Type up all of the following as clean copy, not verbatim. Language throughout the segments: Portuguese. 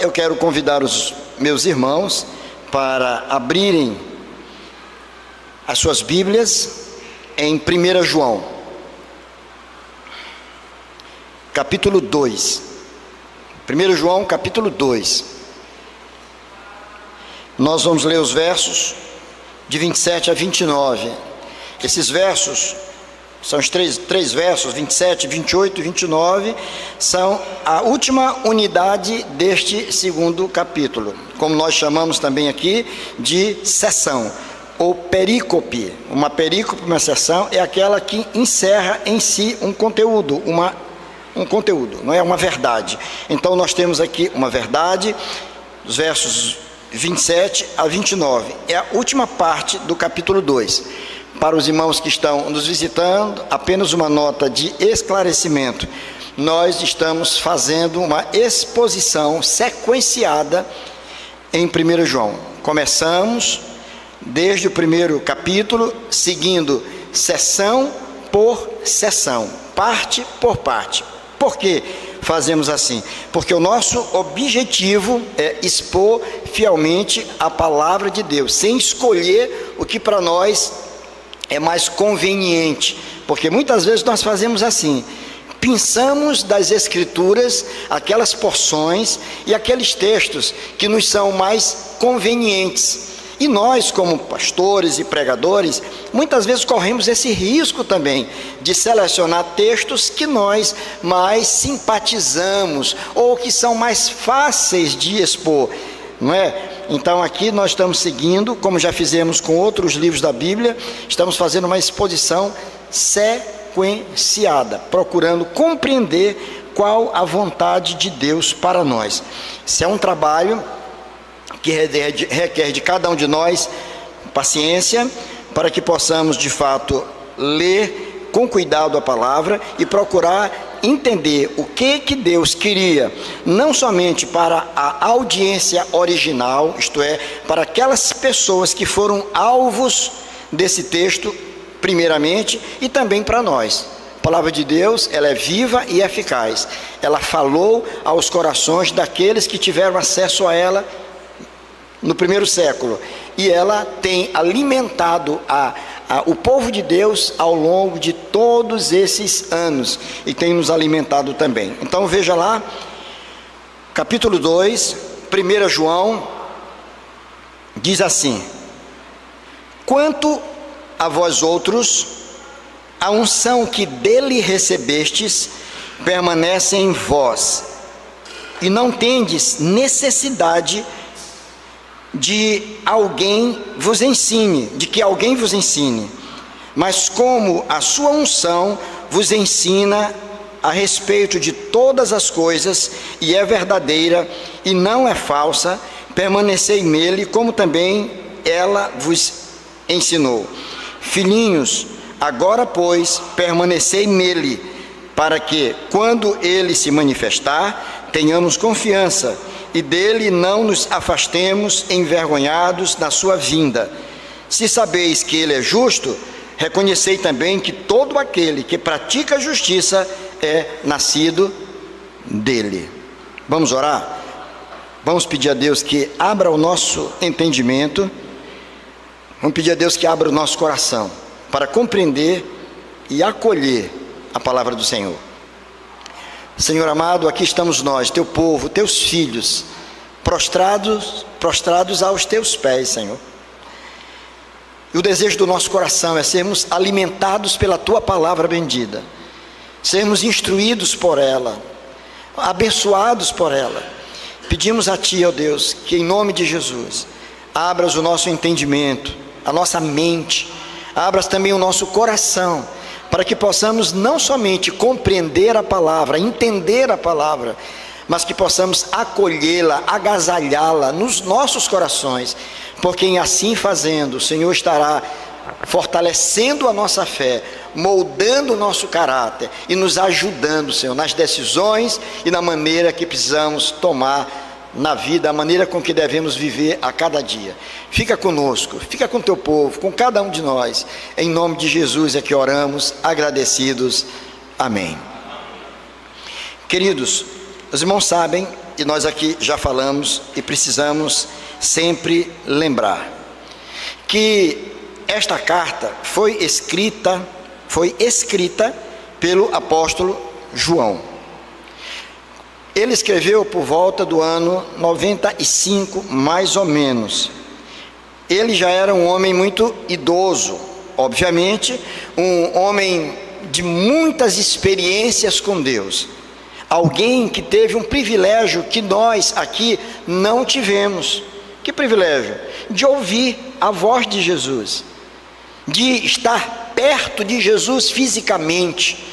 Eu quero convidar os meus irmãos para abrirem as suas Bíblias em 1 João, capítulo 2. 1 João, capítulo 2. Nós vamos ler os versos de 27 a 29. Esses versos são os três versos, 27, 28 e 29, são a última unidade deste segundo capítulo, como nós chamamos também aqui de seção, ou perícope. Uma perícope, uma seção, é aquela que encerra em si um conteúdo, um conteúdo, não é uma verdade. Então nós temos aqui uma verdade, os versos 27 a 29, é a última parte do capítulo 2. Para os irmãos que estão nos visitando, apenas uma nota de esclarecimento. Nós estamos fazendo uma exposição sequenciada em 1 João. Começamos desde o primeiro capítulo, seguindo seção por seção, parte por parte. Por que fazemos assim? Porque o nosso objetivo é expor fielmente a palavra de Deus, sem escolher o que para nós é mais conveniente, porque muitas vezes nós fazemos assim, pensamos das Escrituras aquelas porções e aqueles textos que nos são mais convenientes, e nós como pastores e pregadores, muitas vezes corremos esse risco também, de selecionar textos que nós mais simpatizamos, ou que são mais fáceis de expor, não é? Então aqui nós estamos seguindo, como já fizemos com outros livros da Bíblia, estamos fazendo uma exposição sequenciada, procurando compreender qual a vontade de Deus para nós. Isso é um trabalho que requer de cada um de nós paciência, para que possamos de fato ler com cuidado a palavra e procurar entender o que Deus queria, não somente para a audiência original, isto é, para aquelas pessoas que foram alvos desse texto, primeiramente, e também para nós. A palavra de Deus, ela é viva e eficaz. Ela falou aos corações daqueles que tiveram acesso a ela no primeiro século, e ela tem alimentado o povo de Deus ao longo de todos esses anos, e tem nos alimentado também. Então veja lá, capítulo 2, 1 João, diz assim: quanto a vós outros, a unção que dele recebestes permanece em vós, e não tendes necessidade de alguém vos ensine, de que alguém vos ensine, mas como a sua unção vos ensina a respeito de todas as coisas, e é verdadeira e não é falsa, permanecei nele, como também ela vos ensinou. Filhinhos, agora pois permanecei nele, para que quando ele se manifestar, tenhamos confiança, e dele não nos afastemos envergonhados na sua vinda. Se sabeis que ele é justo, reconhecei também que todo aquele que pratica a justiça é nascido dele. Vamos orar? Vamos pedir a Deus que abra o nosso entendimento, vamos pedir a Deus que abra o nosso coração, para compreender e acolher a palavra do Senhor. Senhor amado, aqui estamos nós, teu povo, teus filhos, prostrados aos teus pés, Senhor. E o desejo do nosso coração é sermos alimentados pela tua palavra bendita, sermos instruídos por ela, abençoados por ela. Pedimos a ti, ó Deus, que em nome de Jesus, abras o nosso entendimento, a nossa mente, abras também o nosso coração, para que possamos não somente compreender a palavra, entender a palavra, mas que possamos acolhê-la, agasalhá-la nos nossos corações, porque em assim fazendo, o Senhor estará fortalecendo a nossa fé, moldando o nosso caráter e nos ajudando, Senhor, nas decisões e na maneira que precisamos tomar na vida, a maneira com que devemos viver a cada dia. Fica conosco, fica com teu povo, com cada um de nós. Em nome de Jesus é que oramos, agradecidos. Amém. Queridos, os irmãos sabem e nós aqui já falamos e precisamos sempre lembrar que esta carta foi escrita pelo apóstolo João. Ele escreveu por volta do ano 95, mais ou menos. Ele já era um homem muito idoso, obviamente, um homem de muitas experiências com Deus. Alguém que teve um privilégio que nós aqui não tivemos. Que privilégio? De ouvir a voz de Jesus, de estar perto de Jesus fisicamente,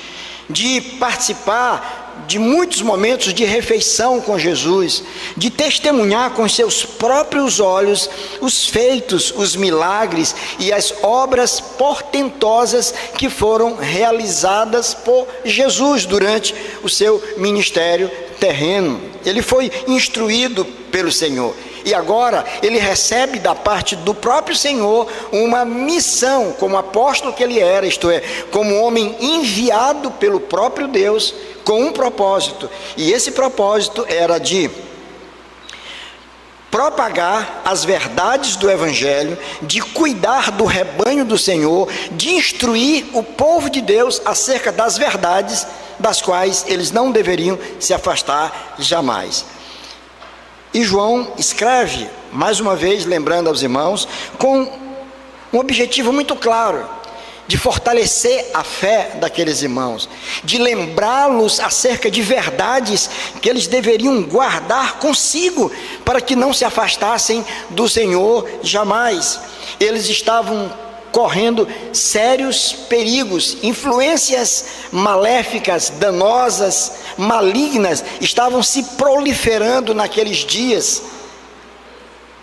de participar de muitos momentos de refeição com Jesus, de testemunhar com seus próprios olhos os feitos, os milagres e as obras portentosas que foram realizadas por Jesus durante o seu ministério terreno. Ele foi instruído pelo Senhor e agora ele recebe da parte do próprio Senhor uma missão, como apóstolo que ele era, isto é, como homem enviado pelo próprio Deus, com um propósito, e esse propósito era de propagar as verdades do Evangelho, de cuidar do rebanho do Senhor, de instruir o povo de Deus acerca das verdades das quais eles não deveriam se afastar jamais. E João escreve, mais uma vez, lembrando aos irmãos, com um objetivo muito claro, de fortalecer a fé daqueles irmãos, de lembrá-los acerca de verdades que eles deveriam guardar consigo, para que não se afastassem do Senhor jamais. Eles estavam correndo sérios perigos, influências maléficas, danosas, malignas, estavam se proliferando naqueles dias.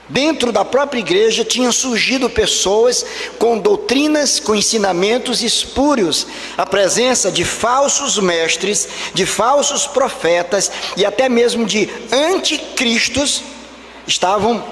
Dentro da própria igreja tinham surgido pessoas com doutrinas, com ensinamentos espúrios. A presença de falsos mestres, de falsos profetas e até mesmo de anticristos estavam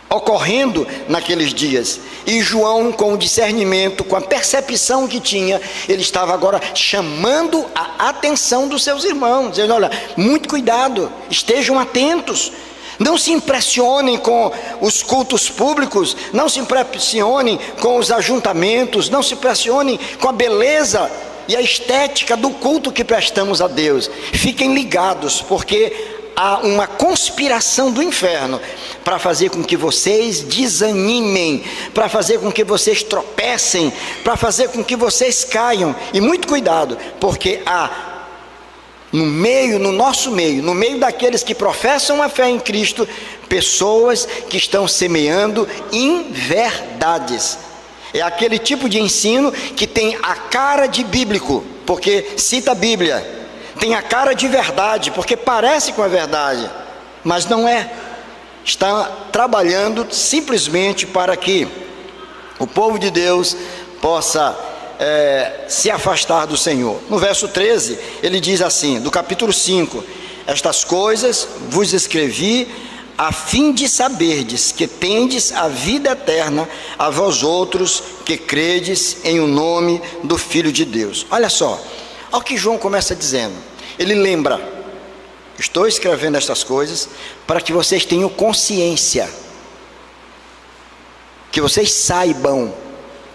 ocorrendo naqueles dias. E João, com o discernimento, com a percepção que tinha, ele estava agora chamando a atenção dos seus irmãos, dizendo: olha, muito cuidado, estejam atentos. Não se impressionem com os cultos públicos, não se impressionem com os ajuntamentos, não se impressionem com a beleza e a estética do culto que prestamos a Deus. Fiquem ligados, porque há uma conspiração do inferno para fazer com que vocês desanimem, para fazer com que vocês tropecem, para fazer com que vocês caiam. E muito cuidado, porque há no nosso meio, no meio daqueles que professam a fé em Cristo, pessoas que estão semeando inverdades. É aquele tipo de ensino que tem a cara de bíblico, porque cita a Bíblia, tem a cara de verdade, porque parece com a verdade, mas não é. Está trabalhando simplesmente para que o povo de Deus possa se afastar do Senhor. No verso 13, ele diz assim, do capítulo 5: estas coisas vos escrevi a fim de saberdes que tendes a vida eterna a vós outros que credes em o nome do Filho de Deus. Olha só, olha o que João começa dizendo. Ele lembra: estou escrevendo estas coisas para que vocês tenham consciência, que vocês saibam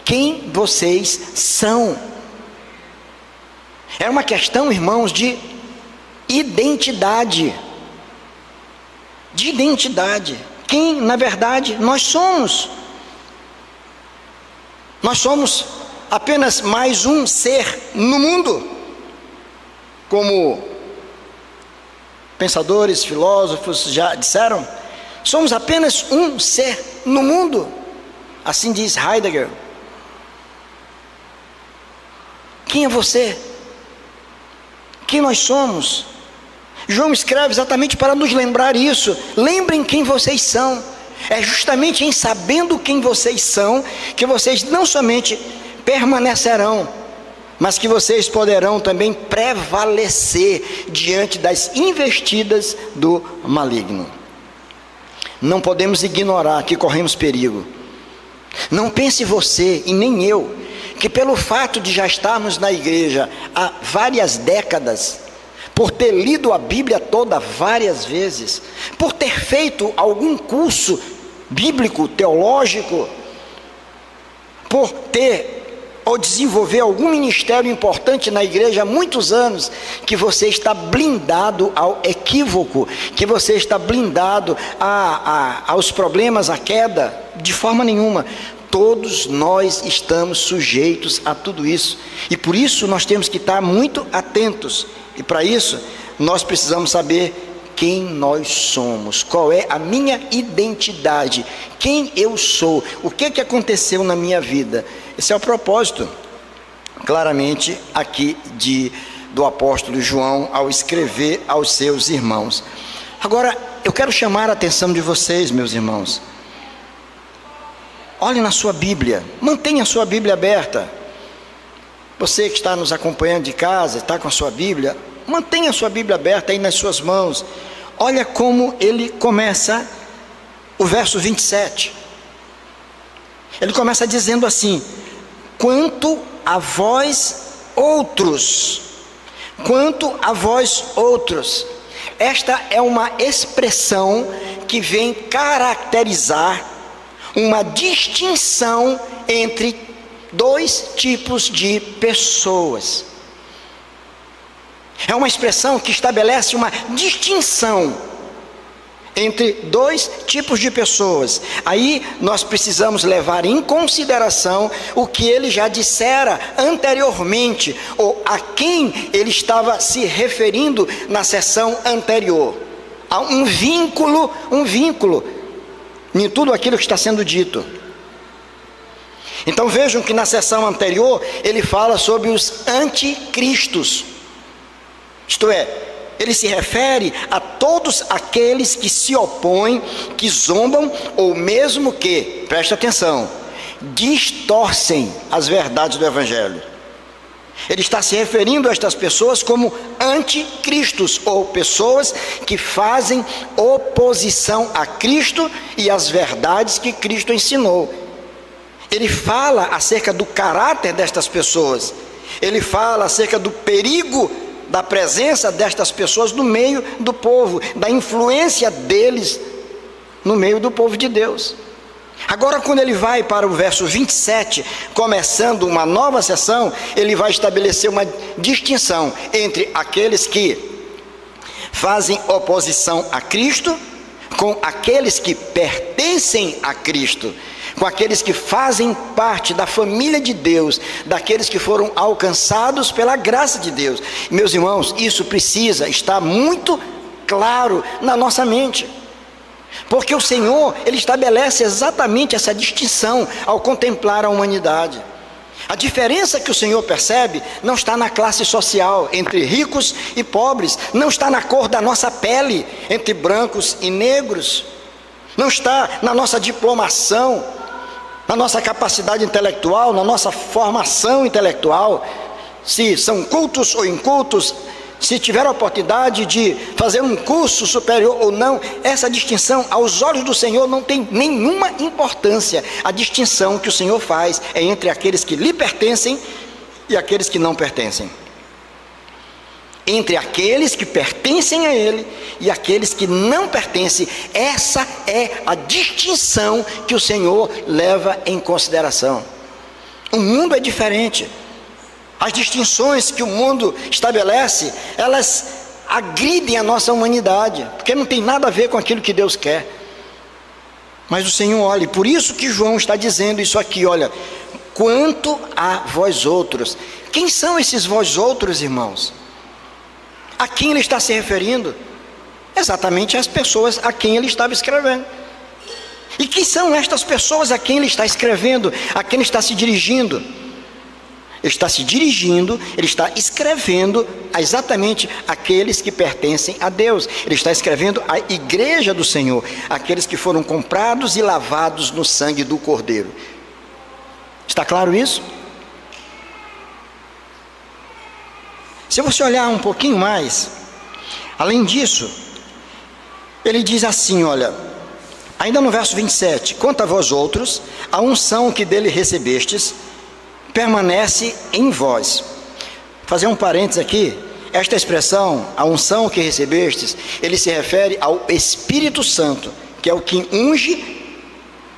quem vocês são. É uma questão, irmãos, de identidade. De identidade. Quem, na verdade, nós somos. Nós somos apenas mais um ser no mundo. Como pensadores, filósofos já disseram, somos apenas um ser no mundo. Assim diz Heidegger. Quem é você? Quem nós somos? João escreve exatamente para nos lembrar isso. Lembrem quem vocês são. É justamente em sabendo quem vocês são que vocês não somente permanecerão, mas que vocês poderão também prevalecer diante das investidas do maligno. Não podemos ignorar que corremos perigo. Não pense você e nem eu que pelo fato de já estarmos na igreja há várias décadas, por ter lido a Bíblia toda várias vezes, por ter feito algum curso bíblico, teológico, por ter ou desenvolver algum ministério importante na igreja há muitos anos, que você está blindado ao equívoco, que você está blindado aos problemas, à queda? De forma nenhuma. Todos nós estamos sujeitos a tudo isso, e por isso nós temos que estar muito atentos, e para isso nós precisamos saber quem nós somos, qual é a minha identidade, quem eu sou, o que aconteceu na minha vida. Esse é o propósito, claramente, aqui do apóstolo João, ao escrever aos seus irmãos. Agora, eu quero chamar a atenção de vocês, meus irmãos. Olhe na sua Bíblia, mantenha a sua Bíblia aberta. Você que está nos acompanhando de casa, está com a sua Bíblia, mantenha a sua Bíblia aberta aí nas suas mãos. Olha como ele começa o verso 27. Ele começa dizendo assim: quanto a vós outros. Quanto a vós outros. Esta é uma expressão que vem caracterizar uma distinção entre dois tipos de pessoas. É uma expressão que estabelece uma distinção entre dois tipos de pessoas. Aí nós precisamos levar em consideração o que ele já dissera anteriormente, ou a quem ele estava se referindo na sessão anterior. Há um vínculo em tudo aquilo que está sendo dito. Então vejam que na sessão anterior ele fala sobre os anticristos. Isto é, ele se refere a todos aqueles que se opõem, que zombam, ou mesmo que, preste atenção, distorcem as verdades do Evangelho. Ele está se referindo a estas pessoas como anticristos, ou pessoas que fazem oposição a Cristo e às verdades que Cristo ensinou. Ele fala acerca do caráter destas pessoas, ele fala acerca do perigo da presença destas pessoas no meio do povo, da influência deles no meio do povo de Deus. Agora, quando ele vai para o verso 27, começando uma nova sessão, ele vai estabelecer uma distinção entre aqueles que fazem oposição a Cristo, com aqueles que pertencem a Cristo, com aqueles que fazem parte da família de Deus, daqueles que foram alcançados pela graça de Deus. Meus irmãos, isso precisa estar muito claro na nossa mente, porque o Senhor, ele estabelece exatamente essa distinção ao contemplar a humanidade. A diferença que o Senhor percebe não está na classe social, entre ricos e pobres, não está na cor da nossa pele, entre brancos e negros, não está na nossa diplomação, na nossa capacidade intelectual, na nossa formação intelectual, se são cultos ou incultos, se tiver a oportunidade de fazer um curso superior ou não. Essa distinção aos olhos do Senhor não tem nenhuma importância. A distinção que o Senhor faz é entre aqueles que lhe pertencem e aqueles que não pertencem, entre aqueles que pertencem a Ele e aqueles que não pertencem. Essa é a distinção que o Senhor leva em consideração. O mundo é diferente. As distinções que o mundo estabelece, elas agridem a nossa humanidade, porque não tem nada a ver com aquilo que Deus quer. Mas o Senhor, olha, por isso que João está dizendo isso aqui, olha, quanto a vós outros. Quem são esses vós outros, irmãos? A quem ele está se referindo? Exatamente as pessoas a quem ele estava escrevendo. E quem são estas pessoas a quem ele está escrevendo, a quem ele está se dirigindo? Ele está se dirigindo, ele está escrevendo a exatamente aqueles que pertencem a Deus. Ele está escrevendo a igreja do Senhor, aqueles que foram comprados e lavados no sangue do Cordeiro. Está claro isso? Se você olhar um pouquinho mais, além disso, ele diz assim, olha, ainda no verso 27, quanto a vós outros, a unção que dele recebestes permanece em vós. Vou fazer um parênteses aqui. esta expressão, a unção que recebestes, ele se refere ao Espírito Santo, que é o que unge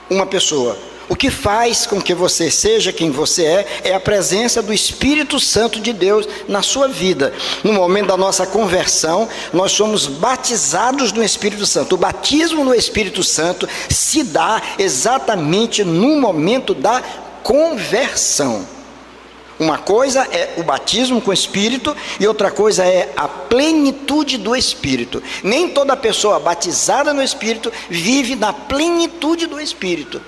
uma pessoa. O que faz com que você seja quem você é a presença do Espírito Santo de Deus na sua vida. No momento da nossa conversão, nós somos batizados no Espírito Santo. O batismo no Espírito Santo se dá exatamente no momento da conversão. Uma coisa é o batismo com o Espírito e outra coisa é a plenitude do Espírito. Nem toda pessoa batizada no Espírito vive na plenitude do Espírito.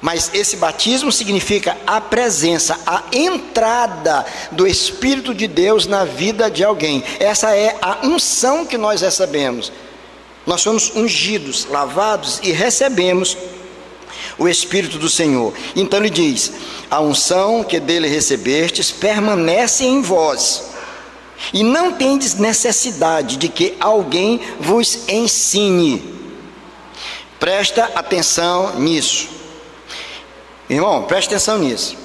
Mas esse batismo significa a presença, a entrada do Espírito de Deus na vida de alguém. Essa é a unção que nós recebemos. Nós somos ungidos, lavados e recebemos o Espírito do Senhor. Então ele diz: a unção que dele recebestes permanece em vós, e não tendes necessidade de que alguém vos ensine. Presta atenção nisso. Irmão, preste atenção nisso.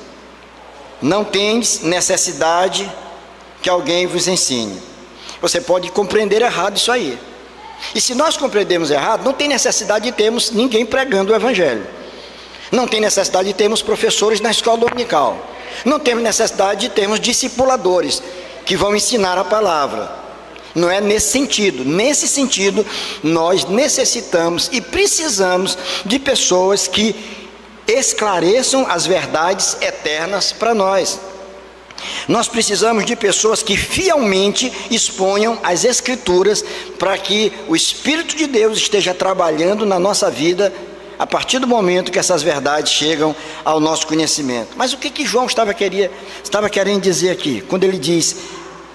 Não tendes necessidade que alguém vos ensine. Você pode compreender errado isso aí. E se nós compreendemos errado, não tem necessidade de termos ninguém pregando o Evangelho. Não tem necessidade de termos professores na escola dominical. Não temos necessidade de termos discipuladores que vão ensinar a palavra. Não é nesse sentido. Nesse sentido, nós necessitamos e precisamos de pessoas que esclareçam as verdades eternas para nós. Nós precisamos de pessoas que fielmente exponham as Escrituras para que o Espírito de Deus esteja trabalhando na nossa vida a partir do momento que essas verdades chegam ao nosso conhecimento. Mas o que João estava querendo dizer aqui, quando ele diz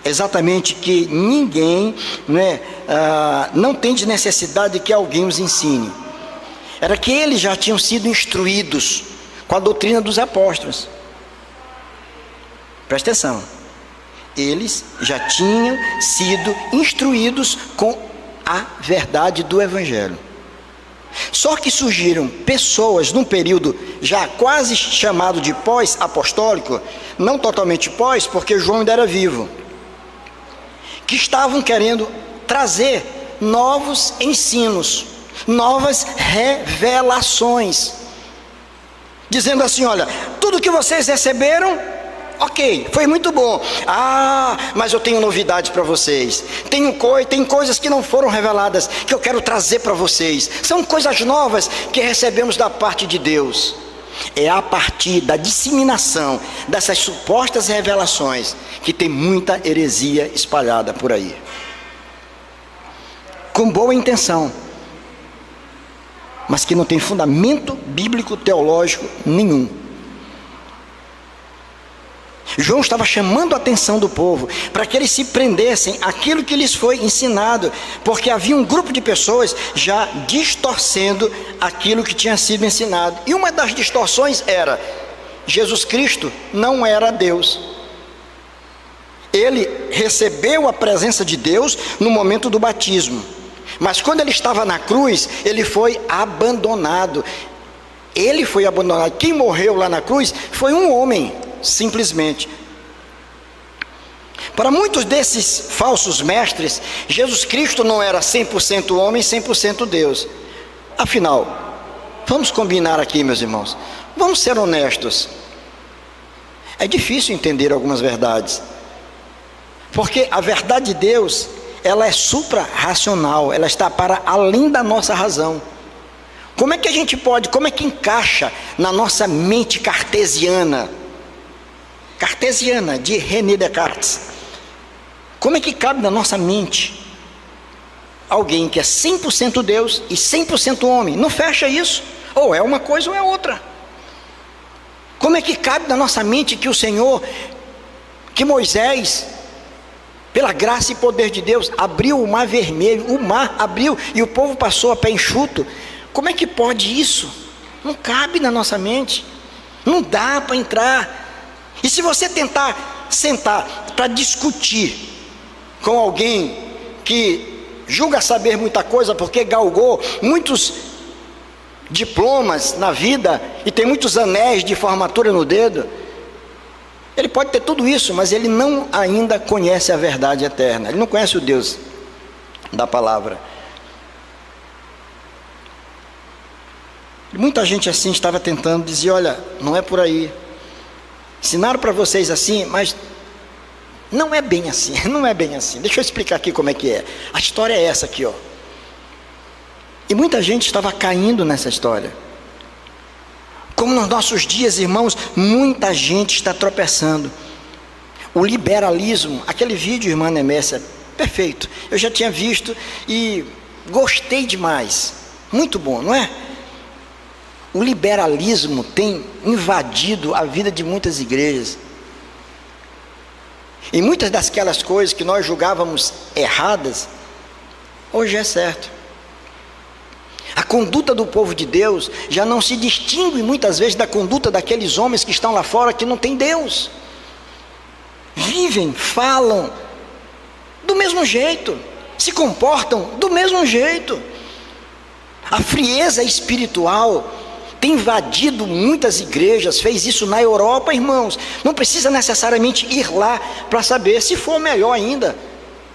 exatamente que ninguém não tem de necessidade de que alguém os ensine? Era que eles já tinham sido instruídos com a doutrina dos apóstolos. Presta atenção. Eles já tinham sido instruídos com a verdade do Evangelho. Só que surgiram pessoas num período já quase chamado de pós-apostólico, não totalmente pós, porque João ainda era vivo, que estavam querendo trazer novos ensinos, novas revelações, dizendo assim: olha, tudo que vocês receberam, ok, foi muito bom. Mas eu tenho novidades para vocês. Tem coisas que não foram reveladas, que eu quero trazer para vocês. São coisas novas que recebemos da parte de Deus. É a partir da disseminação dessas supostas revelações que tem muita heresia espalhada por aí, com boa intenção, mas que não tem fundamento bíblico teológico nenhum. João estava chamando a atenção do povo para que eles se prendessem àquilo que lhes foi ensinado, porque havia um grupo de pessoas já distorcendo aquilo que tinha sido ensinado. E uma das distorções era: Jesus Cristo não era Deus. Ele recebeu a presença de Deus no momento do batismo, mas quando ele estava na cruz, ele foi abandonado. Ele foi abandonado. Quem morreu lá na cruz foi um homem, simplesmente. Para muitos desses falsos mestres, Jesus Cristo não era 100% homem, 100% Deus. Afinal, vamos combinar aqui, meus irmãos, vamos ser honestos. É difícil entender algumas verdades, porque a verdade de Deus, ela é supra-racional, ela está para além da nossa razão. Como é que a gente pode, como é que encaixa na nossa mente cartesiana de René Descartes, como é que cabe na nossa mente alguém que é 100% Deus e 100% homem? Não fecha isso. Ou é uma coisa ou é outra. Como é que cabe na nossa mente que o Senhor, que Moisés, pela graça e poder de Deus, abriu o mar vermelho, o mar abriu e o povo passou a pé enxuto? Como é que pode isso? Não cabe na nossa mente, não dá para entrar. E se você tentar sentar para discutir com alguém que julga saber muita coisa porque galgou muitos diplomas na vida e tem muitos anéis de formatura no dedo, Ele pode ter tudo isso, mas ele não ainda conhece a verdade eterna. Ele não conhece o Deus da palavra. E muita gente assim estava tentando dizer: olha, não é por aí. Ensinaram para vocês assim, mas não é bem assim, não é bem assim. Deixa eu explicar aqui como é que é. A história é essa aqui, ó. E muita gente estava caindo nessa história. Como nos nossos dias, irmãos, muita gente está tropeçando. O liberalismo, aquele vídeo, irmã Nemécia, perfeito. Eu já tinha visto e gostei demais. Muito bom, não é? O liberalismo tem invadido a vida de muitas igrejas. E muitas daquelas coisas que nós julgávamos erradas, hoje é certo. A conduta do povo de Deus já não se distingue muitas vezes da conduta daqueles homens que estão lá fora que não têm Deus. Vivem, falam do mesmo jeito, se comportam do mesmo jeito. A frieza espiritual tem invadido muitas igrejas, fez isso na Europa, irmãos. Não precisa necessariamente ir lá para saber. Se for melhor ainda,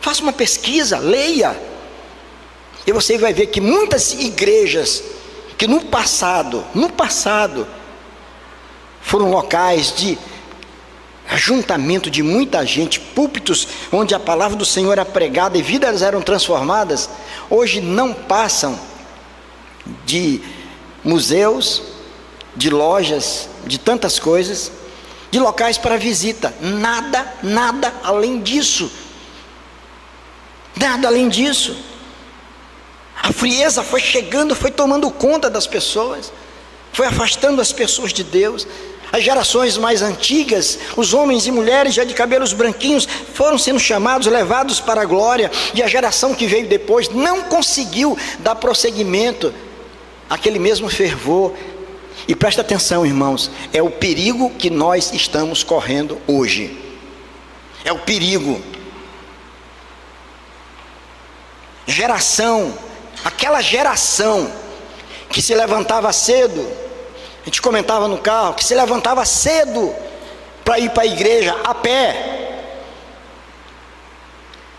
faça uma pesquisa, leia. E você vai ver que muitas igrejas que no passado foram locais de ajuntamento de muita gente, púlpitos onde a palavra do Senhor era pregada e vidas eram transformadas, hoje não passam de museus, de lojas, de tantas coisas, de locais para visita. Nada além disso. Nada além disso. A frieza foi chegando, foi tomando conta das pessoas, foi afastando as pessoas de Deus. As gerações mais antigas, os homens e mulheres já de cabelos branquinhos, foram sendo chamados, levados para a glória, e a geração que veio depois não conseguiu dar prosseguimento àquele mesmo fervor. E presta atenção, irmãos, é o perigo que nós estamos correndo hoje. É o perigo. Aquela geração que se levantava cedo, a gente comentava no carro, que se levantava cedo para ir para a igreja a pé,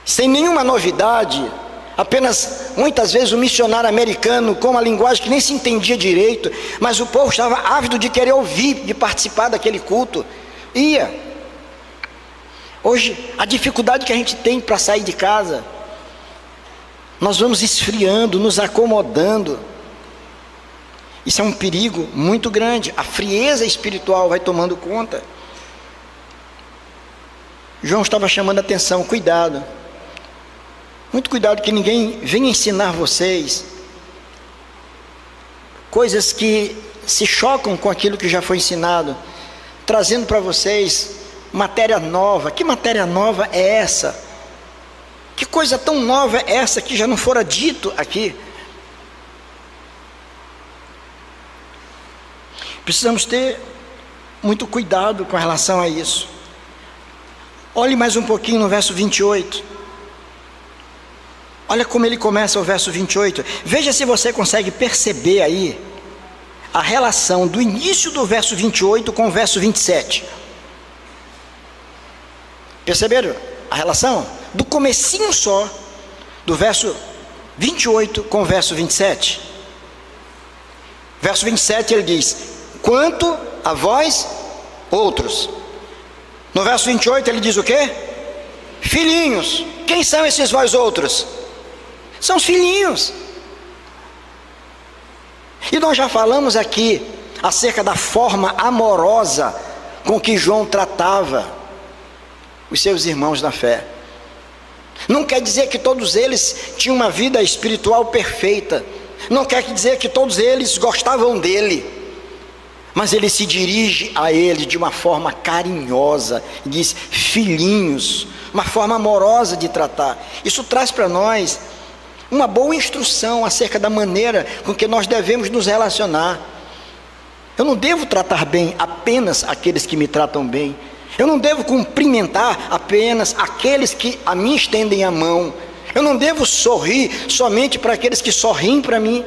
sem nenhuma novidade, apenas muitas vezes o missionário americano com uma linguagem que nem se entendia direito, mas o povo estava ávido de querer ouvir, de participar daquele culto. Ia. Hoje a dificuldade que a gente tem para sair de casa, nós vamos esfriando, nos acomodando. Isso é um perigo muito grande. A frieza espiritual vai tomando conta. João estava chamando a atenção: cuidado, muito cuidado, que ninguém venha ensinar vocês coisas que se chocam com aquilo que já foi ensinado, trazendo para vocês matéria nova. Que matéria nova é essa? Que coisa tão nova é essa que já não fora dito aqui? Precisamos ter muito cuidado com relação a isso. Olhe mais um pouquinho no verso 28. Olha como ele começa o verso 28. Veja se você consegue perceber aí a relação do início do verso 28 com o verso 27. Perceberam a relação? Do comecinho só, do verso 28 com o verso 27. Verso 27 ele diz: quanto a vós outros. No verso 28 ele diz o quê? Filhinhos. Quem são esses vós outros? São os filhinhos. E nós já falamos aqui acerca da forma amorosa com que João tratava os seus irmãos na fé. Não quer dizer que todos eles tinham uma vida espiritual perfeita, não quer dizer que todos eles gostavam dele, mas ele se dirige a ele de uma forma carinhosa, diz filhinhos, uma forma amorosa de tratar. Isso traz para nós uma boa instrução acerca da maneira com que nós devemos nos relacionar. Eu não devo tratar bem apenas aqueles que me tratam bem. Eu não devo cumprimentar apenas aqueles que a mim estendem a mão. Eu não devo sorrir somente para aqueles que sorriem para mim.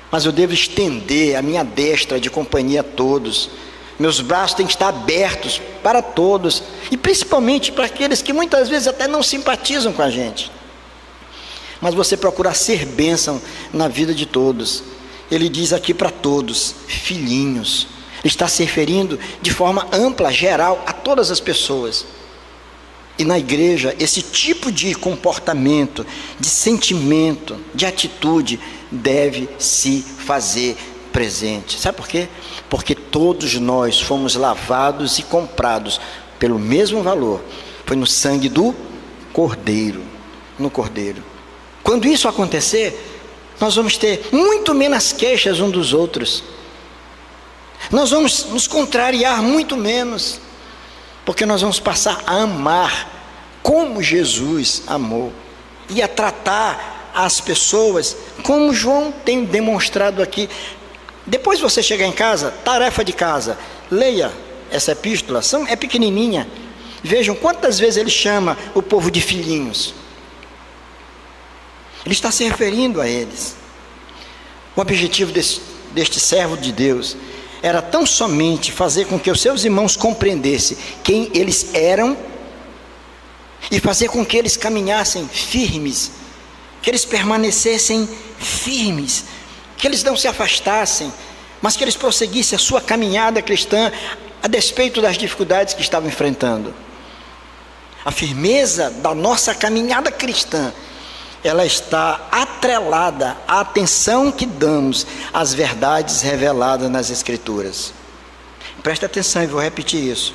Mas eu devo estender a minha destra de companhia a todos. Meus braços têm que estar abertos para todos, e principalmente para aqueles que muitas vezes até não simpatizam com a gente. Mas você procurar ser bênção na vida de todos. Ele diz aqui para todos, filhinhos. Ele está se referindo de forma ampla, geral, a todas as pessoas. E na igreja, esse tipo de comportamento, de sentimento, de atitude, deve se fazer presente. Sabe por quê? Porque todos nós fomos lavados e comprados pelo mesmo valor. Foi no sangue do Cordeiro. No Cordeiro. Quando isso acontecer, nós vamos ter muito menos queixas uns dos outros. Nós vamos nos contrariar muito menos, porque nós vamos passar a amar como Jesus amou e a tratar as pessoas como João tem demonstrado aqui. Depois você chegar em casa, tarefa de casa, leia essa epístola, é pequenininha. Vejam quantas vezes ele chama o povo de filhinhos. Ele está se referindo a eles. O objetivo deste servo de Deus era tão somente fazer com que os seus irmãos compreendessem quem eles eram e fazer com que eles caminhassem firmes, que eles permanecessem firmes, que eles não se afastassem, mas que eles prosseguissem a sua caminhada cristã a despeito das dificuldades que estavam enfrentando. A firmeza da nossa caminhada cristã, ela está atrelada à atenção que damos às verdades reveladas nas Escrituras. Preste atenção e vou repetir isso.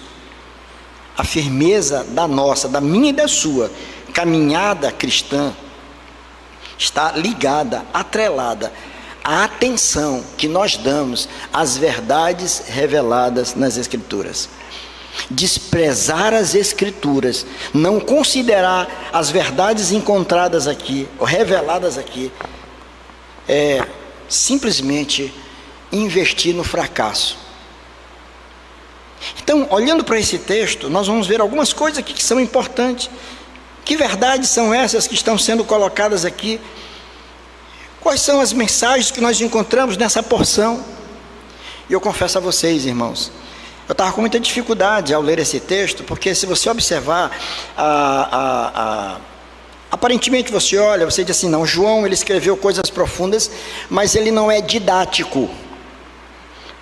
A firmeza da nossa, da minha e da sua caminhada cristã está ligada, atrelada à atenção que nós damos às verdades reveladas nas Escrituras. Desprezar as Escrituras, não considerar as verdades encontradas aqui, ou reveladas aqui, é simplesmente investir no fracasso. Então, olhando para esse texto, nós vamos ver algumas coisas aqui que são importantes. Que verdades são essas que estão sendo colocadas aqui? Quais são as mensagens que nós encontramos nessa porção? E eu confesso a vocês, irmãos, eu estava com muita dificuldade ao ler esse texto, porque se você observar, aparentemente você olha, você diz assim, não, João ele escreveu coisas profundas, mas ele não é didático.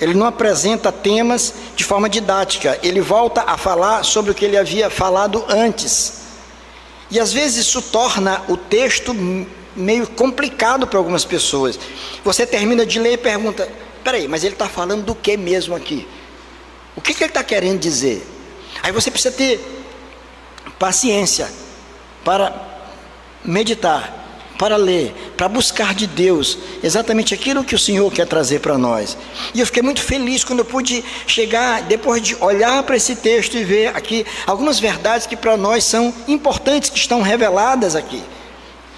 Ele não apresenta temas de forma didática, ele volta a falar sobre o que ele havia falado antes. E às vezes isso torna o texto meio complicado para algumas pessoas. Você termina de ler e pergunta, peraí, mas ele está falando do que mesmo aqui? O que ele está querendo dizer? Aí você precisa ter paciência para meditar, para ler, para buscar de Deus exatamente aquilo que o Senhor quer trazer para nós. E eu fiquei muito feliz quando eu pude chegar, depois de olhar para esse texto e ver aqui algumas verdades que para nós são importantes, que estão reveladas aqui.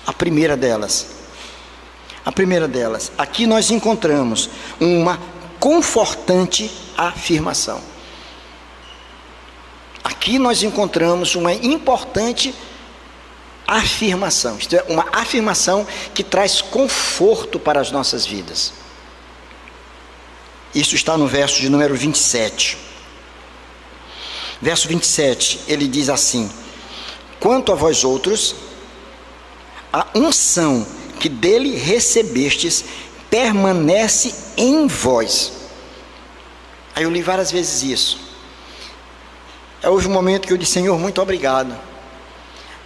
A primeira delas, aqui nós encontramos uma confortante afirmação. Aqui nós encontramos uma importante afirmação, isto é, uma afirmação que traz conforto para as nossas vidas. Isso está no verso de número 27. Verso 27, ele diz assim: quanto a vós outros, a unção que dele recebestes permanece em vós. Aí eu li várias vezes isso. Houve um momento que eu disse, Senhor, muito obrigado.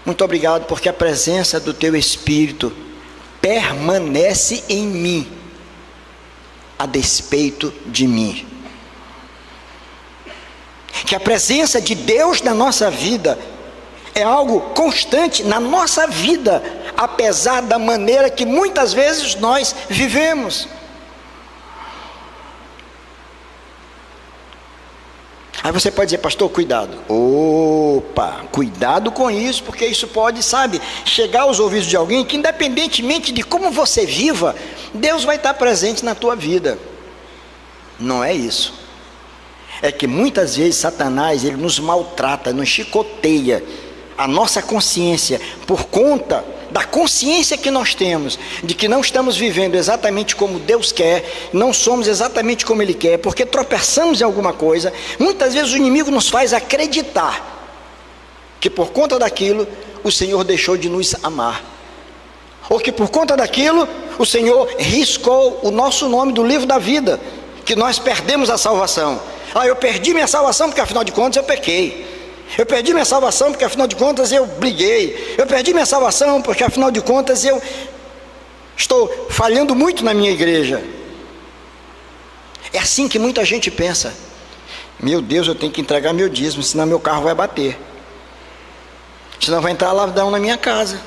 Muito obrigado porque a presença do Teu Espírito permanece em mim, a despeito de mim. Que a presença de Deus na nossa vida é algo constante na nossa vida, apesar da maneira que muitas vezes nós vivemos. Aí você pode dizer, pastor, cuidado. Opa, cuidado com isso, porque isso pode, chegar aos ouvidos de alguém que, independentemente de como você viva, Deus vai estar presente na tua vida. Não é isso. É que muitas vezes Satanás, ele nos maltrata, nos chicoteia a nossa consciência por conta da consciência que nós temos de que não estamos vivendo exatamente como Deus quer, não somos exatamente como Ele quer, porque tropeçamos em alguma coisa, muitas vezes o inimigo nos faz acreditar que por conta daquilo o Senhor deixou de nos amar, ou que por conta daquilo o Senhor riscou o nosso nome do livro da vida, que nós perdemos a salvação. Eu perdi minha salvação porque afinal de contas eu pequei. Eu perdi minha salvação porque afinal de contas eu briguei. Eu perdi minha salvação porque afinal de contas eu estou falhando muito na minha igreja. É assim que muita gente pensa. Meu Deus, eu tenho que entregar meu dízimo, senão meu carro vai bater. Senão vai entrar ladrão na minha casa.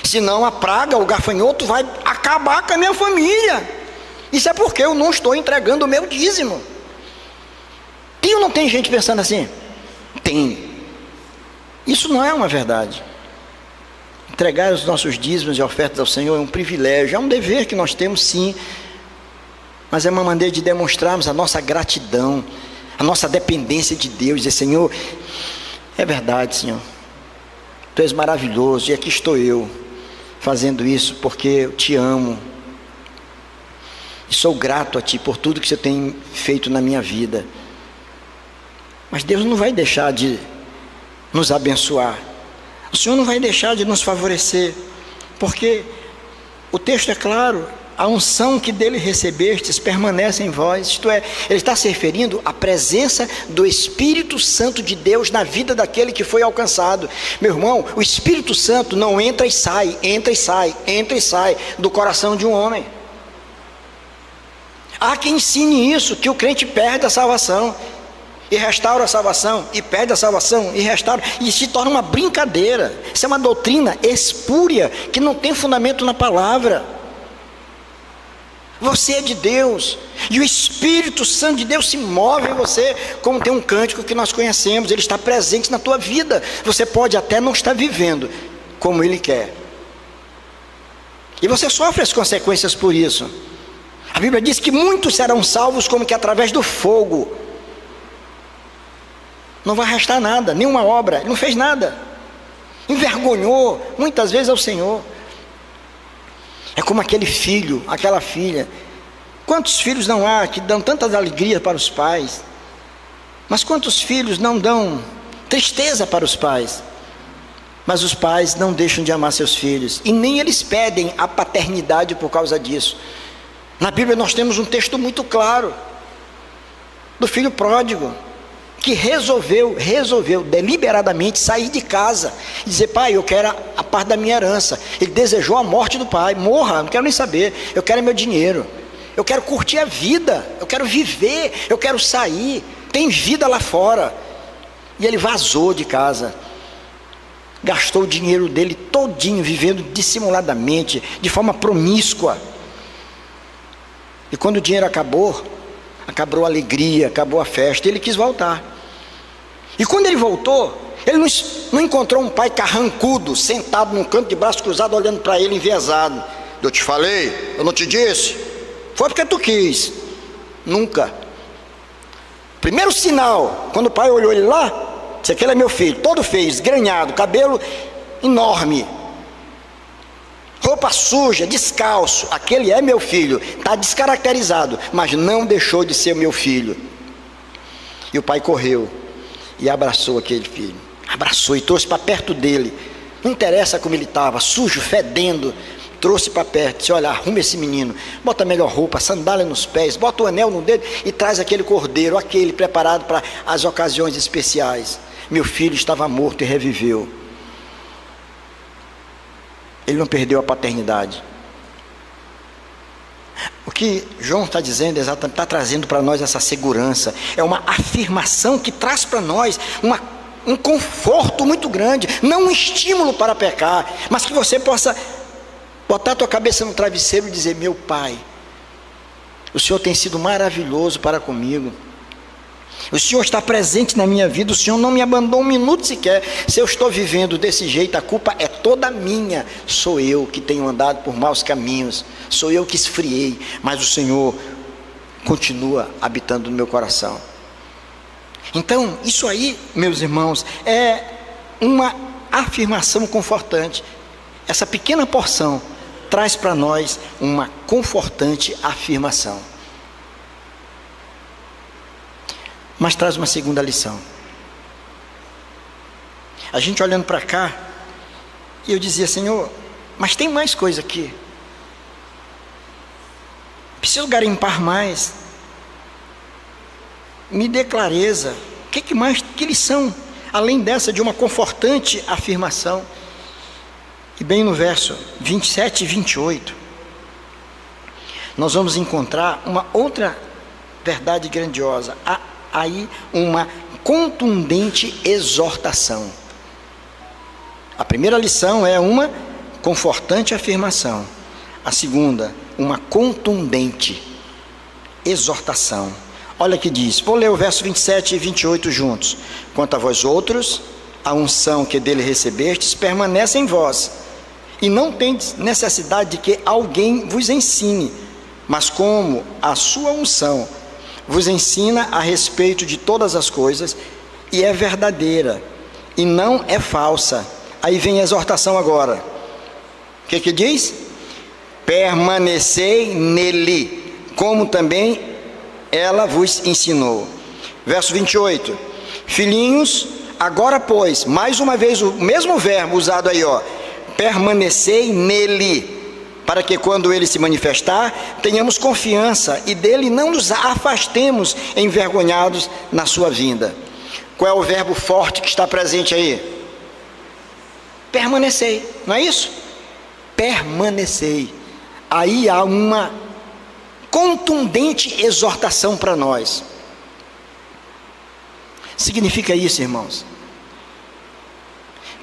Senão a praga, o gafanhoto vai acabar com a minha família. Isso é porque eu não estou entregando o meu dízimo. Tem ou não tem gente pensando assim? Tem. Isso não é uma verdade. Entregar os nossos dízimos e ofertas ao Senhor é um privilégio, é um dever que nós temos, sim, mas é uma maneira de demonstrarmos a nossa gratidão, a nossa dependência de Deus. Dizer: Senhor, é verdade, Senhor, Tu és maravilhoso, e aqui estou eu fazendo isso porque eu Te amo e sou grato a Ti por tudo que Você tem feito na minha vida. Mas Deus não vai deixar de nos abençoar, o Senhor não vai deixar de nos favorecer, porque o texto é claro: a unção que dele recebestes permanece em vós. Isto é, ele está se referindo à presença do Espírito Santo de Deus na vida daquele que foi alcançado. Meu irmão, o Espírito Santo não entra e sai, entra e sai, entra e sai do coração de um homem. Há quem ensine isso, que o crente perde a salvação e restaura a salvação, e perde a salvação e restaura, e se torna uma brincadeira. Isso é uma doutrina espúria, que não tem fundamento na palavra. Você é de Deus, e o Espírito Santo de Deus se move em você, como tem um cântico que nós conhecemos. Ele está presente na tua vida. Você pode até não estar vivendo como Ele quer, e você sofre as consequências por isso. A Bíblia diz que muitos serão salvos como que através do fogo. Não vai restar nada, nenhuma obra. Ele não fez nada, envergonhou muitas vezes ao Senhor. É como aquele filho, aquela filha. Quantos filhos não há que dão tantas alegrias para os pais, mas quantos filhos não dão tristeza para os pais? Mas os pais não deixam de amar seus filhos, e nem eles pedem a paternidade por causa disso. Na Bíblia nós temos um texto muito claro do filho pródigo, que resolveu deliberadamente sair de casa e dizer: pai, eu quero a parte da minha herança. Ele desejou a morte do pai. Morra, não quero nem saber, eu quero meu dinheiro, eu quero curtir a vida, eu quero viver, eu quero sair, tem vida lá fora. E ele vazou de casa, gastou o dinheiro dele todinho, vivendo dissimuladamente, de forma promíscua. E quando o dinheiro acabou a alegria, acabou a festa, ele quis voltar. E quando ele voltou, ele não encontrou um pai carrancudo, sentado num canto de braço cruzado, olhando para ele enviesado. Eu te falei, eu não te disse, foi porque tu quis. Nunca. Primeiro sinal, quando o pai olhou ele lá, disse: aquele é meu filho, todo feio, esgranhado, cabelo enorme, roupa suja, descalço, aquele é meu filho. Está descaracterizado, mas não deixou de ser meu filho. E o pai correu e abraçou aquele filho, abraçou e trouxe para perto dele. Não interessa como ele estava, sujo, fedendo, trouxe para perto. Disse: olha, arruma esse menino, bota a melhor roupa, sandália nos pés, bota o anel no dedo e traz aquele cordeiro, aquele preparado para as ocasiões especiais. Meu filho estava morto e reviveu. Ele não perdeu a paternidade. O que João está dizendo exatamente, está trazendo para nós essa segurança. É uma afirmação que traz para nós um conforto muito grande, não um estímulo para pecar, mas que você possa botar a tua cabeça no travesseiro e dizer: meu pai, o Senhor tem sido maravilhoso para comigo, o Senhor está presente na minha vida, o Senhor não me abandonou um minuto sequer. Se eu estou vivendo desse jeito, a culpa é toda minha. Sou eu que tenho andado por maus caminhos, sou eu que esfriei, mas o Senhor continua habitando no meu coração. Então, isso aí, meus irmãos, é uma afirmação confortante. essa pequena porção traz para nós uma confortante afirmação. Mas traz uma segunda lição. A gente olhando para cá, e eu dizia: Senhor, mas tem mais coisa aqui. Preciso garimpar mais. Me dê clareza. O que mais? Que lição? Além dessa de uma confortante afirmação. E bem no verso 27 e 28, nós vamos encontrar uma outra verdade grandiosa. Há aí uma contundente exortação. A primeira lição é uma confortante afirmação. A segunda, uma contundente exortação. Olha que diz, vou ler o verso 27 e 28 juntos. Quanto a vós outros, a unção que dele recebestes permanece em vós, e não tendes necessidade de que alguém vos ensine, mas como a sua unção vos ensina a respeito de todas as coisas, e é verdadeira, e não é falsa. Aí vem a exortação agora. O que diz? Permanecei nele, como também ela vos ensinou. Verso 28. Filhinhos, agora pois, mais uma vez o mesmo verbo usado aí, ó. Permanecei nele, para que quando ele se manifestar, tenhamos confiança e dele não nos afastemos envergonhados na sua vinda. Qual é o verbo forte que está presente aí? Permanecei, não é isso? Permanecei. Aí há uma contundente exortação para nós. Significa isso, irmãos,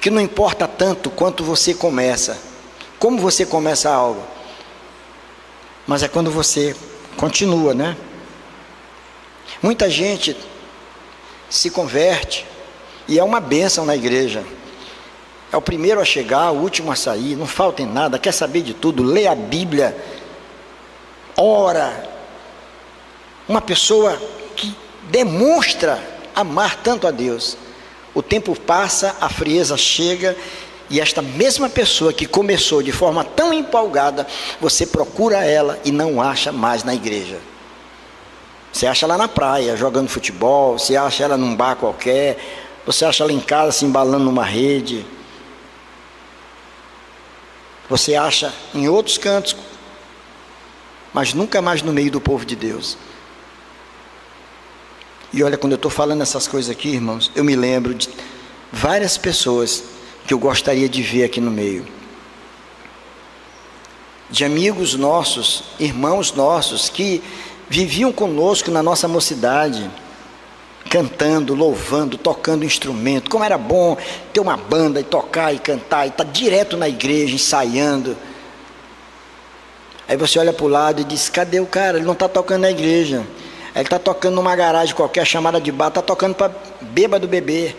que não importa tanto quanto você começa, como você começa algo, mas é quando você continua, né? Muita gente se converte e é uma bênção na igreja. É o primeiro a chegar, o último a sair, não falta em nada, quer saber de tudo, lê a Bíblia, ora. Uma pessoa que demonstra amar tanto a Deus. O tempo passa, a frieza chega, e esta mesma pessoa que começou de forma tão empolgada, você procura ela e não acha mais na igreja. Você acha ela na praia, jogando futebol, você acha ela num bar qualquer, você acha ela em casa se embalando numa rede, você acha em outros cantos, mas nunca mais no meio do povo de Deus. E olha, quando eu estou falando essas coisas aqui, irmãos, eu me lembro de várias pessoas que eu gostaria de ver aqui no meio. De amigos nossos, irmãos nossos, que viviam conosco na nossa mocidade, cantando, louvando, tocando instrumento. Como era bom ter uma banda e tocar e cantar, e estar direto na igreja, ensaiando. Aí você olha para o lado e diz: cadê o cara? Ele não está tocando na igreja. Ele está tocando numa garagem qualquer, chamada de bar, está tocando para bêbado beber.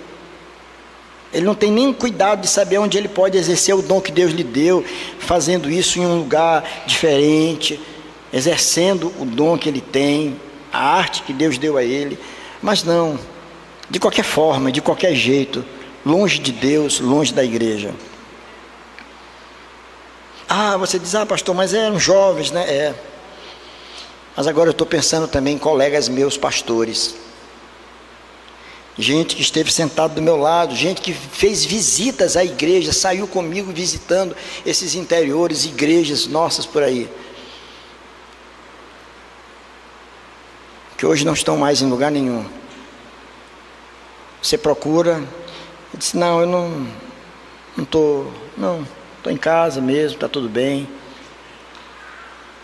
Ele não tem nem cuidado de saber onde ele pode exercer o dom que Deus lhe deu, fazendo isso em um lugar diferente, exercendo o dom que ele tem, a arte que Deus deu a ele. Mas não, de qualquer forma, de qualquer jeito, longe de Deus, longe da igreja. Ah, você diz: ah, pastor, mas eram jovens, né? É. Mas agora eu estou pensando também em colegas meus pastores, gente que esteve sentado do meu lado, gente que fez visitas à igreja, saiu comigo visitando esses interiores, igrejas nossas por aí, que hoje não estão mais em lugar nenhum. Você procura, eu disse: não, eu não estou em casa mesmo, está tudo bem.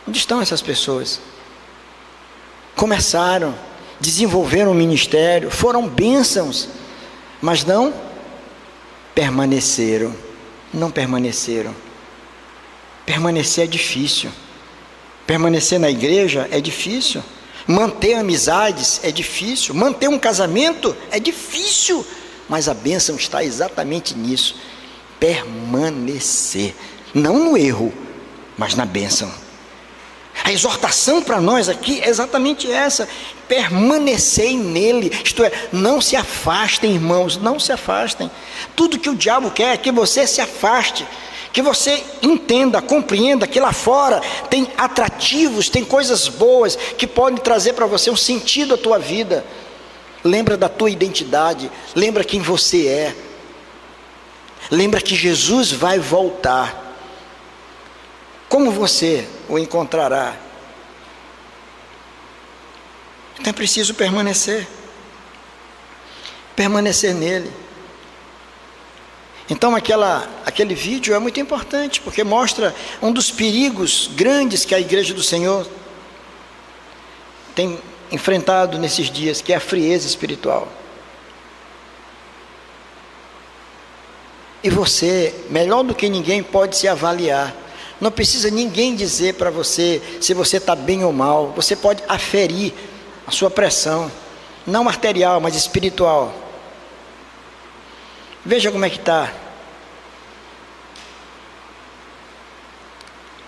Onde estão essas pessoas? Começaram, desenvolveram o ministério, foram bênçãos, mas não permaneceram. Não permaneceram. Permanecer é difícil. Permanecer na igreja é difícil. Manter amizades é difícil. Manter um casamento é difícil. Mas a bênção está exatamente nisso. Permanecer. Não no erro, mas na bênção. A exortação para nós aqui é exatamente essa: permanecei nele, isto é, não se afastem, irmãos, não se afastem. Tudo que o diabo quer é que você se afaste, Que você entenda, compreenda que lá fora tem atrativos, tem coisas boas que podem trazer para você um sentido à tua vida. Lembra da tua identidade, lembra quem você é. Lembra que Jesus vai voltar. Como você o encontrará? Então é preciso permanecer nele. Então aquele vídeo é muito importante, porque mostra um dos perigos grandes que a igreja do Senhor tem enfrentado nesses dias, que é a frieza espiritual. E você, melhor do que ninguém, pode se avaliar. Não precisa ninguém dizer para você se você está bem ou mal. Você pode aferir a sua pressão, não arterial, mas espiritual. Veja como é que está.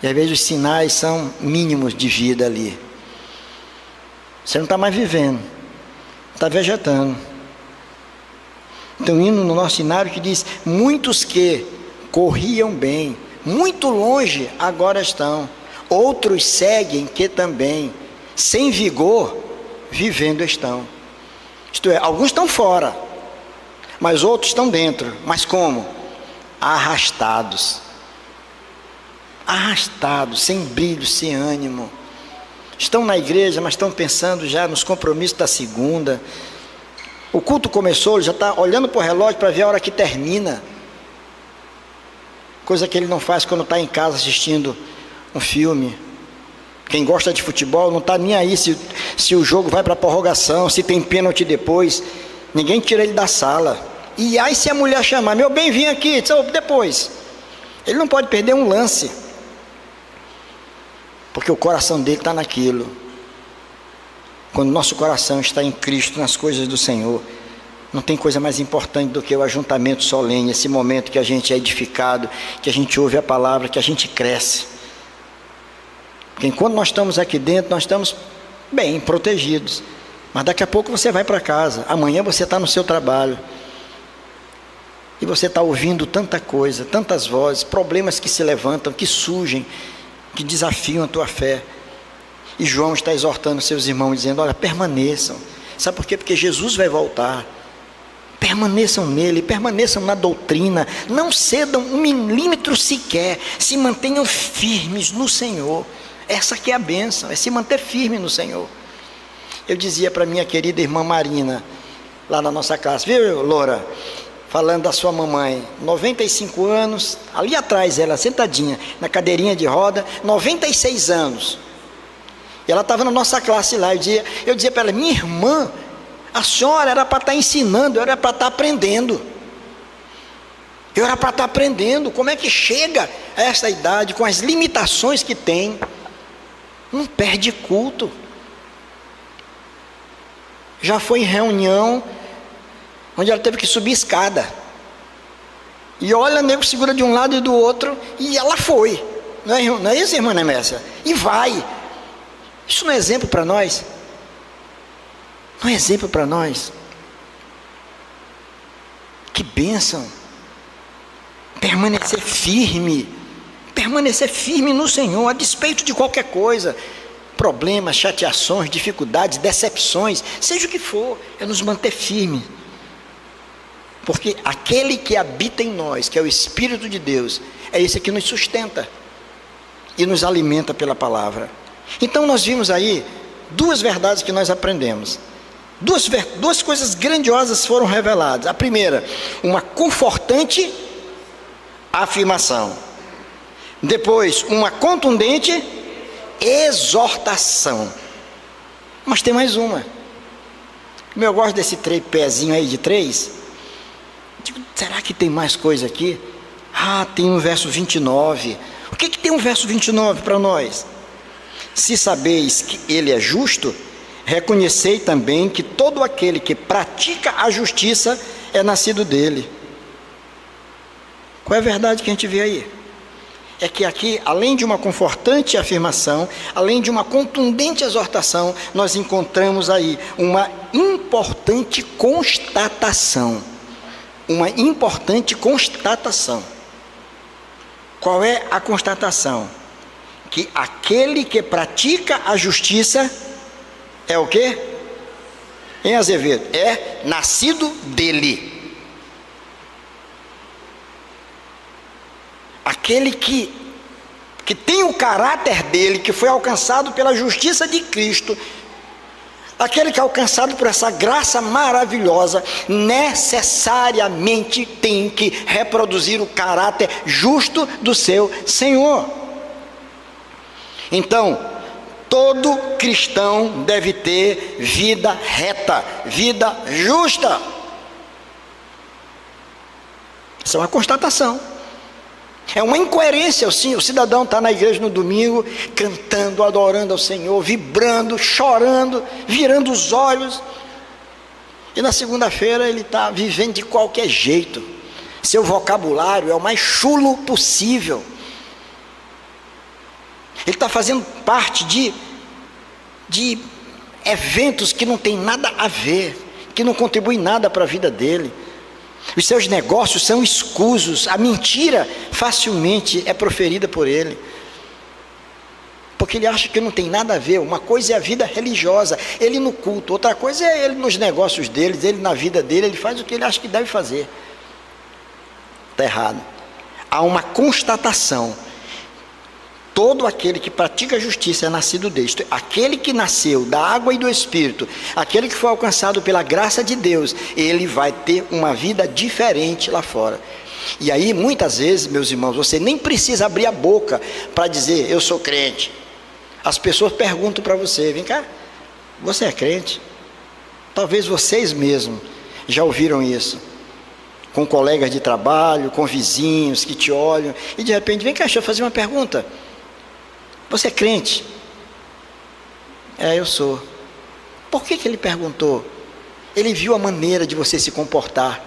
E às vezes os sinais são mínimos de vida ali. Você não está mais vivendo, está vegetando. Tem um hino no nosso cenário que diz: muitos que corriam bem, muito longe agora estão, outros seguem que também, sem vigor, vivendo estão. Isto é, alguns estão fora, mas outros estão dentro. Mas como? Arrastados, sem brilho, sem ânimo. Estão na igreja, mas estão pensando já nos compromissos da segunda. O culto começou, ele já está olhando para o relógio para ver a hora que termina. Coisa que ele não faz quando está em casa assistindo um filme. Quem gosta de futebol não está nem aí se o jogo vai para a prorrogação, se tem pênalti depois. Ninguém tira ele da sala. E aí se a mulher chamar: meu bem, vim aqui, depois. Ele não pode perder um lance, porque o coração dele está naquilo. Quando nosso coração está em Cristo, nas coisas do Senhor, não tem coisa mais importante do que o ajuntamento solene, esse momento que a gente é edificado, que a gente ouve a palavra, que a gente cresce. Porque enquanto nós estamos aqui dentro, nós estamos bem protegidos, mas daqui a pouco você vai para casa, amanhã você está no seu trabalho, e você está ouvindo tanta coisa, tantas vozes, problemas que se levantam, que surgem, que desafiam a tua fé. E João está exortando seus irmãos, dizendo: olha, permaneçam. Sabe por quê? Porque Jesus vai voltar. Permaneçam nele, permaneçam na doutrina, não cedam um milímetro sequer, se mantenham firmes no Senhor. Essa que é a bênção, é se manter firme no Senhor. Eu dizia para minha querida irmã Marina, lá na nossa classe: viu, Loura? Falando da sua mamãe, 95 anos, ali atrás ela sentadinha na cadeirinha de roda, 96 anos. E ela estava na nossa classe lá. Eu dizia para ela: minha irmã, a senhora era para estar ensinando, eu era para estar aprendendo. Eu era para estar aprendendo. Como é que chega a essa idade, com as limitações que tem, não perde culto? Já foi em reunião onde ela teve que subir escada. E olha, o nego segura de um lado e do outro, e ela foi. Não é isso, irmã Nemécia? E vai. Isso não é exemplo para nós? Não é exemplo para nós? Que bênção! Permanecer firme no Senhor, a despeito de qualquer coisa, problemas, chateações, dificuldades, decepções, seja o que for, é nos manter firme. Porque aquele que habita em nós, que é o Espírito de Deus, é esse que nos sustenta e nos alimenta pela palavra. Então nós vimos aí duas verdades que nós aprendemos. Duas coisas grandiosas foram reveladas. A primeira, uma confortante afirmação. Depois, uma contundente exortação. Mas tem mais uma. Eu gosto desse pezinho aí de 3. Digo, será que tem mais coisa aqui? Tem um verso 29. O que tem um verso 29 para nós? Se sabeis que ele é justo, reconhecei também que todo aquele que pratica a justiça é nascido dele. Qual é a verdade que a gente vê aí? É que aqui, além de uma confortante afirmação, além de uma contundente exortação, nós encontramos aí uma importante constatação. Uma importante constatação. Qual é a constatação? Que aquele que pratica a justiça é o quê? Em Azevedo, é nascido dele. Aquele que tem o caráter dele, que foi alcançado pela justiça de Cristo, aquele que é alcançado por essa graça maravilhosa, necessariamente tem que reproduzir o caráter justo do seu Senhor. Então, todo cristão deve ter vida reta, vida justa. Isso é uma constatação. É uma incoerência, o cidadão está na igreja no domingo, cantando, adorando ao Senhor, vibrando, chorando, virando os olhos, e na segunda-feira ele está vivendo de qualquer jeito. Seu vocabulário é o mais chulo possível. Ele está fazendo parte de eventos que não tem nada a ver, que não contribuem nada para a vida dele. Os seus negócios são escusos, a mentira facilmente é proferida por ele, porque ele acha que não tem nada a ver. Uma coisa é a vida religiosa, ele no culto, outra coisa é ele nos negócios dele, ele na vida dele, ele faz o que ele acha que deve fazer. Está errado. Há uma constatação: todo aquele que pratica a justiça é nascido deste. Aquele que nasceu da água e do Espírito, aquele que foi alcançado pela graça de Deus, ele vai ter uma vida diferente lá fora. E aí, muitas vezes, meus irmãos, você nem precisa abrir a boca para dizer, eu sou crente. As pessoas perguntam para você, vem cá, você é crente? Talvez vocês mesmos já ouviram isso, com colegas de trabalho, com vizinhos que te olham, e de repente, vem cá, deixa eu fazer uma pergunta. Você é crente? É, eu sou. Por que ele perguntou? Ele viu a maneira de você se comportar.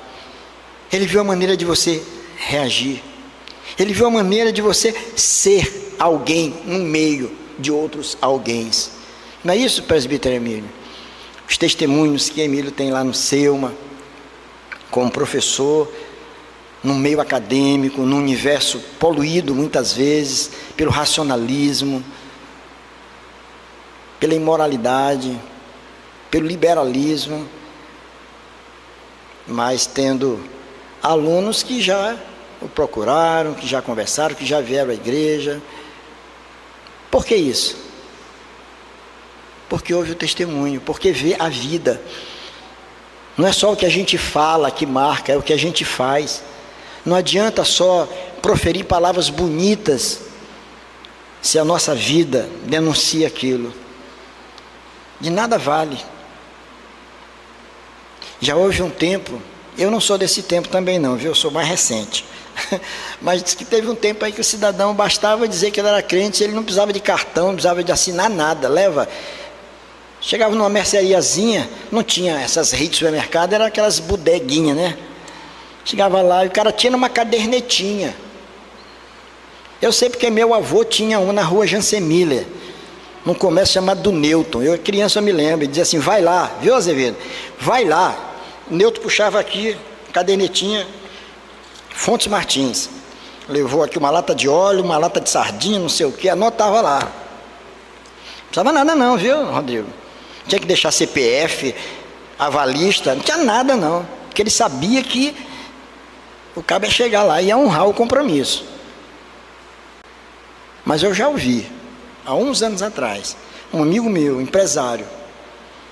Ele viu a maneira de você reagir. Ele viu a maneira de você ser alguém no meio de outros alguéms. Não é isso, presbítero Emílio? Os testemunhos que Emílio tem lá no Selma, como professor, no meio acadêmico, num universo poluído muitas vezes pelo racionalismo, pela imoralidade, pelo liberalismo, mas tendo alunos que já o procuraram, que já conversaram, que já vieram à igreja. Por que isso? Porque houve o testemunho, porque vê a vida. Não é só o que a gente fala que marca, é o que a gente faz. Não adianta só proferir palavras bonitas se a nossa vida denuncia aquilo. De nada vale. Já houve um tempo, eu não sou desse tempo também não, viu? Eu sou mais recente. Mas diz que teve um tempo aí que o cidadão bastava dizer que ele era crente, ele não precisava de cartão, não precisava de assinar nada. Chegava numa merceariazinha, não tinha essas redes de supermercado, eram aquelas bodeguinhas, né? Chegava lá e o cara tinha uma cadernetinha. Eu sei porque meu avô tinha uma na rua Jansen Miller, num comércio chamado do Newton. Eu criança, eu me lembro, ele dizia assim, vai lá, viu, Azevedo? Vai lá. O Newton puxava aqui, cadernetinha, Fontes Martins. Levou aqui uma lata de óleo, uma lata de sardinha, não sei o que, anotava lá. Não precisava nada não, viu, Rodrigo? Tinha que deixar CPF, avalista, não tinha nada não. Porque ele sabia que o cabo ia chegar lá e ia honrar o compromisso. Mas eu já ouvi, há uns anos atrás, um amigo meu, empresário,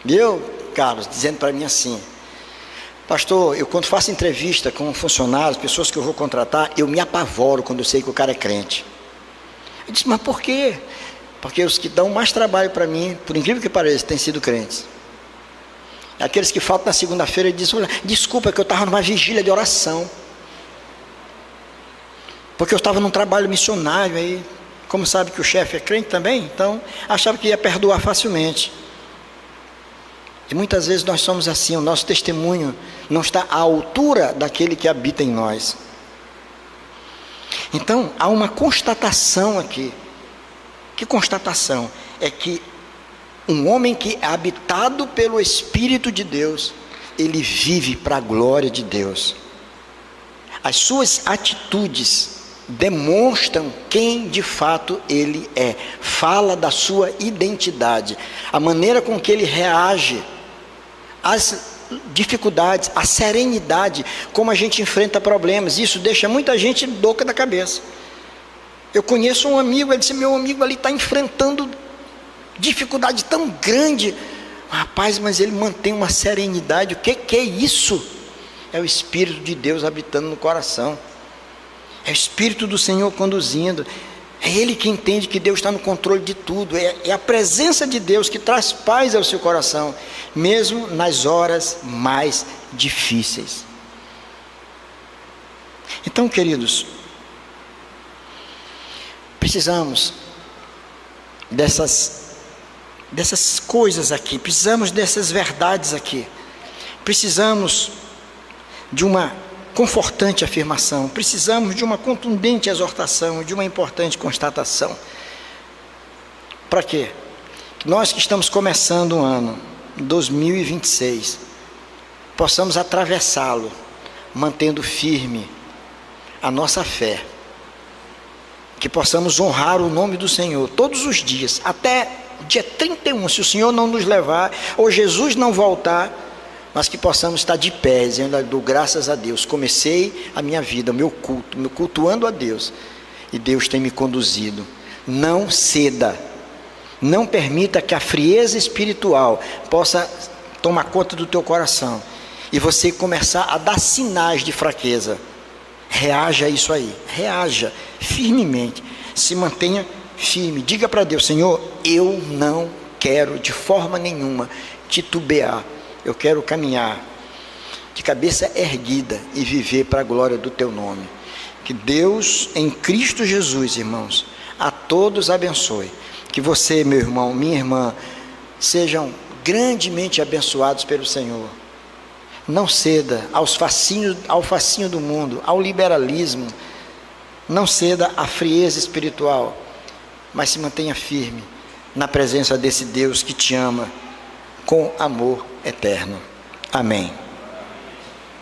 viu, Carlos, dizendo para mim assim, pastor, eu quando faço entrevista com funcionários, pessoas que eu vou contratar, eu me apavoro quando eu sei que o cara é crente. Eu disse, mas por quê? Porque os que dão mais trabalho para mim, por incrível que pareça, têm sido crentes. Aqueles que faltam na segunda-feira e dizem, olha, desculpa que eu estava numa vigília de oração. Porque eu estava num trabalho missionário aí, como sabe que o chefe é crente também, então achava que ia perdoar facilmente. E muitas vezes nós somos assim, o nosso testemunho não está à altura daquele que habita em nós. Então, há uma constatação aqui. Que constatação? É que um homem que é habitado pelo Espírito de Deus, ele vive para a glória de Deus. As suas atitudes demonstram quem de fato ele é. Fala da sua identidade, a maneira com que ele reage às dificuldades, a serenidade, como a gente enfrenta problemas. Isso deixa muita gente louca da cabeça. Eu conheço um amigo, ele disse: meu amigo ali está enfrentando dificuldade tão grande, rapaz, mas ele mantém uma serenidade. O que é isso? É o Espírito de Deus habitando no coração, é o Espírito do Senhor conduzindo, é Ele que entende que Deus está no controle de tudo, é a presença de Deus que traz paz ao seu coração, mesmo nas horas mais difíceis. Então, queridos, precisamos dessas coisas aqui, precisamos dessas verdades aqui, precisamos de uma confortante afirmação, precisamos de uma contundente exortação, de uma importante constatação. Para quê? Nós que estamos começando o ano 2026, possamos atravessá-lo, mantendo firme a nossa fé, que possamos honrar o nome do Senhor todos os dias, até dia 31, se o Senhor não nos levar, ou Jesus não voltar, mas que possamos estar de pé, dizendo: dou graças a Deus, comecei a minha vida, meu cultuando a Deus, e Deus tem me conduzido. Não ceda, não permita que a frieza espiritual possa tomar conta do teu coração, e você começar a dar sinais de fraqueza. Reaja a isso aí, reaja firmemente, se mantenha firme, diga para Deus: Senhor, eu não quero de forma nenhuma titubear, eu quero caminhar de cabeça erguida e viver para a glória do teu nome. Que Deus em Cristo Jesus, irmãos, a todos abençoe, que você, meu irmão, minha irmã, sejam grandemente abençoados pelo Senhor. Não ceda ao fascínio do mundo, ao liberalismo, não ceda à frieza espiritual, mas se mantenha firme na presença desse Deus que te ama com amor eterno. Amém.